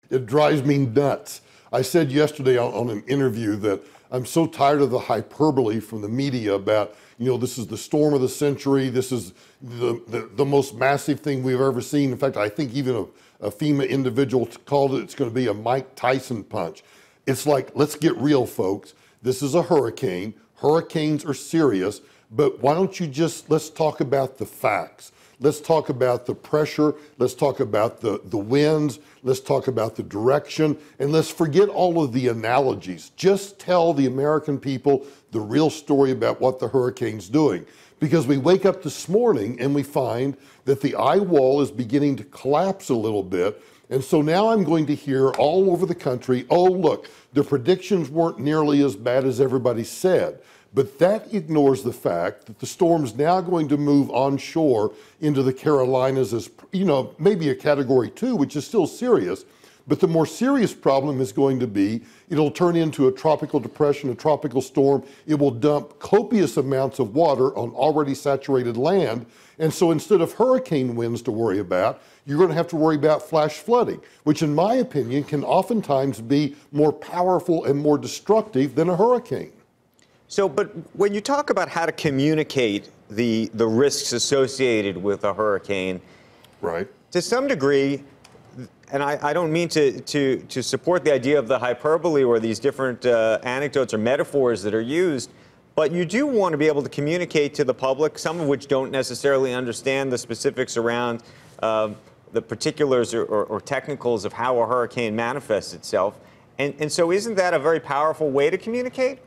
It drives me nuts. I said yesterday on an interview that I'm so tired of the hyperbole from the media about, this is the storm of the century. This is the most massive thing we've ever seen. In fact, I think even a FEMA individual called it, it's going to be a Mike Tyson punch. It's like, let's get real, folks. This is a hurricane. Hurricanes are serious, but why don't you let's talk about the facts. Let's talk about the pressure. Let's talk about the winds. Let's talk about the direction. And let's forget all of the analogies. Just tell the American people the real story about what the hurricane's doing. Because we wake up this morning and we find that the eye wall is beginning to collapse a little bit. And so now I'm going to hear all over the country, oh, look, the predictions weren't nearly as bad as everybody said. But that ignores the fact that the storm's now going to move onshore into the Carolinas as, maybe a Category 2, which is still serious. But the more serious problem is going to be, it'll turn into a tropical depression, a tropical storm. It will dump copious amounts of water on already saturated land. And so instead of hurricane winds to worry about, you're going to have to worry about flash flooding, which in my opinion can oftentimes be more powerful and more destructive than a hurricane. So, but when you talk about how to communicate the risks associated with a hurricane, right? To some degree, and I don't mean to support the idea of the hyperbole or these different anecdotes or metaphors that are used, but you do want to be able to communicate to the public, some of which don't necessarily understand the specifics around the particulars or technicals of how a hurricane manifests itself. And so isn't that a very powerful way to communicate?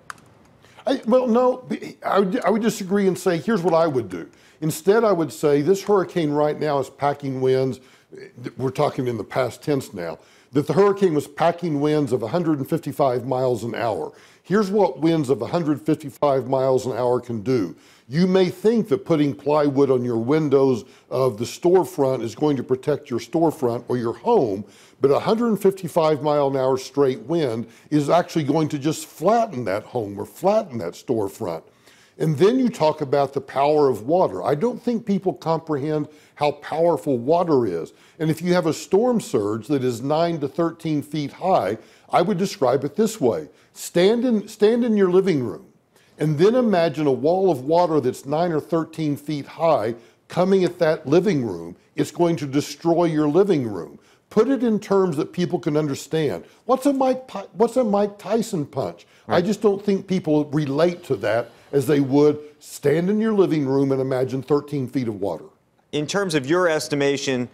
Well, no, I would disagree and say, here's what I would do. Instead, I would say this hurricane right now is packing winds. We're talking in the past tense now, that the hurricane was packing winds of 155 miles an hour. Here's what winds of 155 miles an hour can do. You may think that putting plywood on your windows of the storefront is going to protect your storefront or your home, but 155 mile an hour straight wind is actually going to just flatten that home or flatten that storefront. And then you talk about the power of water. I don't think people comprehend how powerful water is. And if you have a storm surge that is 9 to 13 feet high, I would describe it this way. Stand in your living room and then imagine a wall of water that's 9 or 13 feet high coming at that living room. It's going to destroy your living room. Put it in terms that people can understand. What's a Mike Tyson punch? Right. I just don't think people relate to that as they would stand in your living room and imagine 13 feet of water. In terms of your estimation,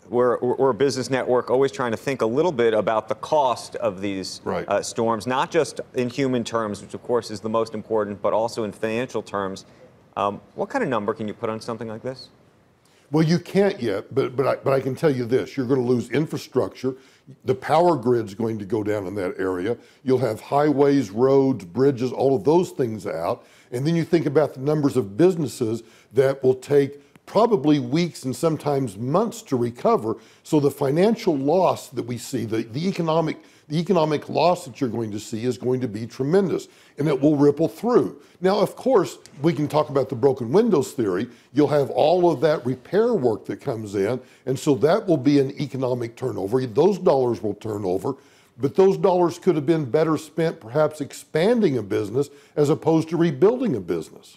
we're a business network always trying to think a little bit about the cost of these storms, not just in human terms, which of course is the most important, but also in financial terms. What kind of number can you put on something like this? Well, you can't yet, but I can tell you this. You're going to lose infrastructure. The power grid's going to go down in that area. You'll have highways, roads, bridges, all of those things out. And then you think about the numbers of businesses that will take probably weeks and sometimes months to recover. So the financial loss that we see, the economic loss that you're going to see is going to be tremendous, and it will ripple through. Now, of course, we can talk about the broken windows theory. You'll have all of that repair work that comes in, and so that will be an economic turnover. Those dollars will turn over, but those dollars could have been better spent perhaps expanding a business as opposed to rebuilding a business.